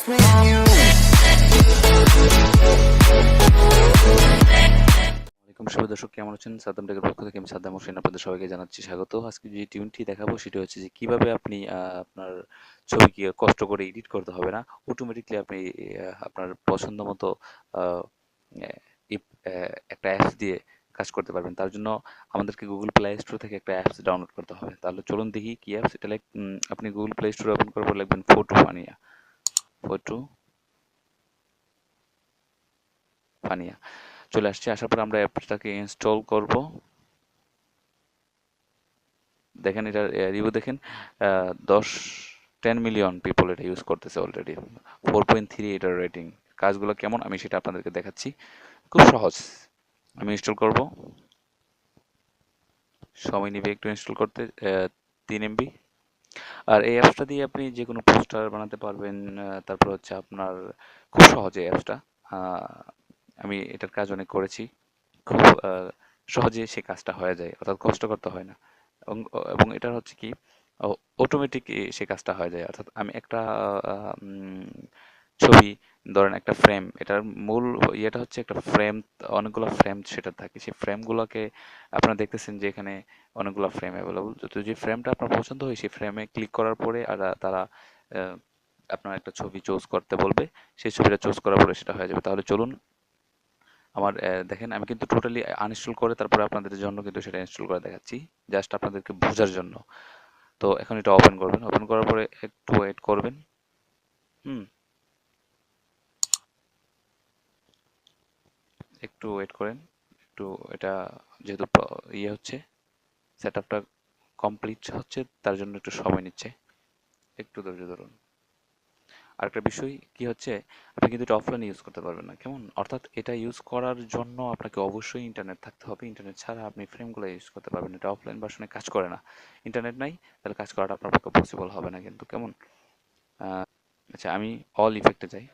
just me and you. শুভ দর্শক, কেমন আছেন? সাদ্দাম টেকের পক্ষ থেকে আমি সাদ্দাম হোসেন আপনাদের সবাইকে জানাচ্ছি স্বাগত। আজকে যে টিউনটি দেখাবো সেটা হচ্ছে যে কিভাবে আপনি আপনার ছবিকে কষ্ট করে এডিট করতে হবে না, অটোমেটিকলি আপনি আপনার পছন্দ মতো আহ, একটা অ্যাপস দিয়ে কাজ করতে পারবেন। তার জন্য আমাদেরকে গুগল প্লে স্টোর থেকে একটা অ্যাপস ডাউনলোড করতে হবে। তাহলে চলুন দেখি কি অ্যাপস এটা। আপনি গুগল প্লে স্টোর ওপেন করার পর লিখবেন ফটো ফানিয়া। ফটো ফানিয়া চলে আসছে। আসার পর আমরা অ্যাপসটাকে ইনস্টল করব। দেখেন এটা রিভিউ দেখেন, 10 মিলিয়ন পিপল এটা ইউজ করতেছে অলরেডি, 4.3 এটার রেটিং। কাজগুলো কেমন আমি সেটা আপনাদেরকে দেখাচ্ছি, খুব সহজ। আমি ইনস্টল করব, সময় নেবে একটু ইনস্টল করতে, 3 MB। আর এই অ্যাপসটা দিয়ে আপনি যে কোনো পোস্টার বানাতে পারবেন। তারপর হচ্ছে আপনার খুব সহজে অ্যাপসটা, আমি এটার কাজ অনেক করেছি। খুব সহজে সে কাজটা হয়ে যায়, অর্থাৎ কষ্ট করতে হয় না। এবং এবং এটার হচ্ছে কি, অটোমেটিক সে কাজটা হয়ে যায়। অর্থাৎ আমি একটা ছবি, ধরেন একটা ফ্রেম, এটার মূল ইয়েটা হচ্ছে একটা ফ্রেম, অনেকগুলো ফ্রেম সেটা থাকে। সেই ফ্রেমগুলোকে আপনারা দেখতেছেন যে এখানে অনেকগুলো ফ্রেম অ্যাভেলেবল। তো যে ফ্রেমটা আপনার পছন্দ হয় সেই ফ্রেমে ক্লিক করার পরে আর তারা আহ, আপনার একটা ছবি চুজ করতে বলবে। সেই ছবিটা চুজ করার পরে সেটা হয়ে যাবে। তাহলে চলুন আমার দেখেন, আমি কিন্তু টোটালি আনইনস্টল করে তারপরে আপনাদের জন্য কিন্তু সেটা ইনস্টল করে দেখাচ্ছি, জাস্ট আপনাদেরকে বোঝার জন্য। তো এখন এটা ওপেন করবেন, ওপেন করার পরে একটু ওয়েট করবেন। হুম, একটু ওয়েট করেন। একটু এটা যেহেতু ইয়ে হচ্ছে, সেট আপটা কমপ্লিট হচ্ছে, তার জন্য একটু সময় নিচ্ছে, একটু ধৈর্য ধরুন। আরেকটা বিষয় কি হচ্ছে, আপনি কিন্তু এটা অফলাইনে ইউজ করতে পারবেন না, কেমন? অর্থাৎ এটা ইউজ করার জন্য আপনাকে অবশ্যই ইন্টারনেট থাকতে হবে। ইন্টারনেট ছাড়া আপনি ফ্রেমগুলো ইউজ করতে পারবেন না। এটা অফলাইন ভার্সনে কাজ করে না। ইন্টারনেট নাই, তাহলে কাজ করাটা আপনার পক্ষে পসিবল হবে না কিন্তু, কেমন? আচ্ছা, আমি অল ইফেক্টে যাই।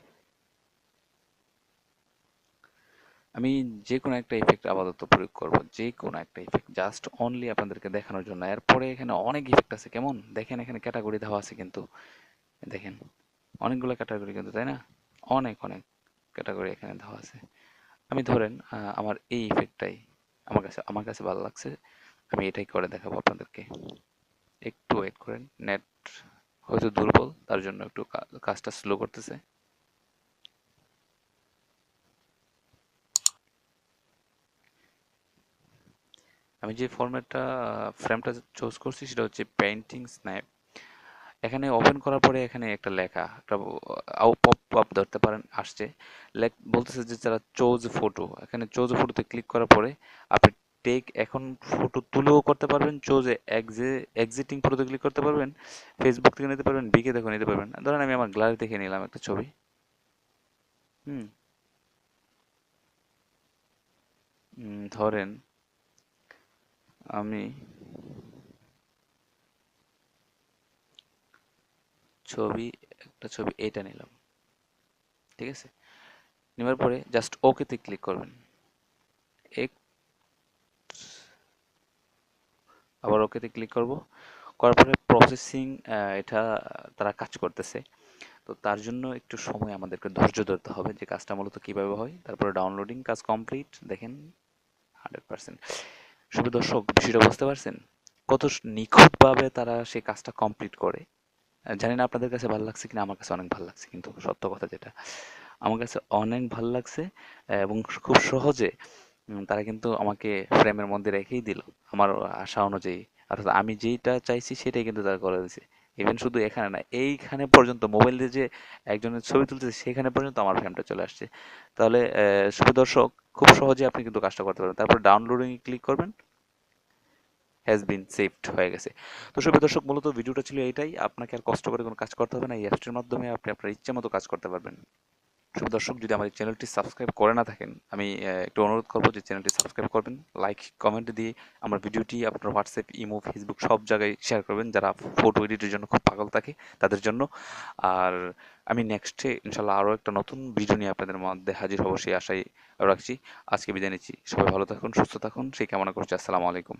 আমি যে কোনো একটা ইফেক্ট আপাতত প্রয়োগ করব, যে কোনো একটা ইফেক্ট, জাস্ট অনলি আপনাদেরকে দেখানোর জন্য। এরপরে এখানে অনেক ইফেক্ট আছে, কেমন? দেখেন এখানে ক্যাটাগরি দেওয়া আছে কিন্তু, দেখেন অনেকগুলো ক্যাটাগরি কিন্তু, তাই না? অনেক অনেক ক্যাটাগরি এখানে দেওয়া আছে। আমি ধরেন আমার এই ইফেক্টটাই আমার কাছে ভালো লাগছে, আমি এটাই করে দেখাবো আপনাদেরকে। একটু ওয়েট করেন, নেট হয়তো দুর্বল, তার জন্য একটু কাজটা স্লো করতেছে। আমি যে ফ্রেমটা চুজ করছি সেটা হচ্ছে পেইন্টিং স্ন্যাপ। এখানে ওপেন করার পরে এখানে একটা লেখা, একটা পপ আপ ধরতে পারেন আসছে, বলতেছে যে যারা চোজ ফটো, এখানে চোজ ফটোতে ক্লিক করার পরে আপনি এখন ফটো তুলেও করতে পারবেন, চোজ এক্সিটিং ফটোতে ক্লিক করতে পারবেন, ফেসবুক থেকে নিতে পারবেন, বিকে থেকে নিতে পারবেন। ধরেন আমি আমার গ্যালারি থেকে নিলাম একটা ছবি। হুম, ধরেন আমি ছবি একটা ছবি এটা নিলাম, ঠিক আছে? নেওয়ার পরে জাস্ট ওকেতে ক্লিক করবেন। এক আবার ওকেতে ক্লিক করব, করার পরে প্রসেসিং, এটা তারা কাজ করতেছে। তো তার জন্য একটু সময় আমাদেরকে ধৈর্য ধরতে হবে যে কাজটা মূলত কিভাবে হয়। তারপরে ডাউনলোডিং কাজ কমপ্লিট, দেখেন 100%। শুভ দর্শক, বিষয়টা বুঝতে পারছেন কত নিখুঁতভাবে তারা সেই কাজটা কমপ্লিট করে? জানি না আপনাদের কাছে ভালো লাগছে কিনা, আমার কাছে অনেক ভালো লাগছে, কিন্তু সত্য কথা যেটা, আমার কাছে অনেক ভালো লাগছে। এবং খুব সহজে তারা কিন্তু আমাকে ফ্রেমের মধ্যে রেখেই দিল আমার আশা অনুযায়ী। অর্থাৎ আমি যেইটা চাইছি সেটাই কিন্তু তারা করে দিয়েছে। ইভেন শুধু এখানে না, এইখানে পর্যন্ত মোবাইল দিয়ে যে একজনের ছবি তুলতেছে সেখানে পর্যন্ত আমার ফ্রেমটা চলে আসছে। তাহলে শুভ দর্শক, খুব সহজে আপনি কিন্তু কাজটা করতে পারবেন। তারপর ডাউনলোডিং ক্লিক করবেন, হ্যাজ বিন সেভড হয়ে গেছে। তো শুভ দর্শক, মূলত ভিডিওটা ছিল এইটাই, আপনাকে আর কষ্ট করে কোনো কাজ করতে হবে না। এই অ্যাপসটির মাধ্যমে আপনি আপনার ইচ্ছে মতো কাজ করতে পারবেন। শুভ দর্শক, যদি আমাদের চ্যানেলটি সাবস্ক্রাইব করে না থাকেন, আমি একটু অনুরোধ করবো যে চ্যানেলটি সাবস্ক্রাইব করবেন, লাইক কমেন্ট দিয়ে আমার ভিডিওটি আপনার হোয়াটসঅ্যাপ, ইমো, ফেসবুক সব জায়গায় শেয়ার করবেন, যারা ফটো এডিটের জন্য খুব পাগল থাকে তাদের জন্য। আর আমি নেক্সটে ইনশাল্লাহ আরও একটা নতুন ভিডিও নিয়ে আপনাদের মধ্যে হাজির হবো, সেই আশাই রাখছি। আজকে বিদায় নিচ্ছি, সবাই ভালো থাকুন, সুস্থ থাকুন, সেই কামনা করছি। আসসালামু আলাইকুম।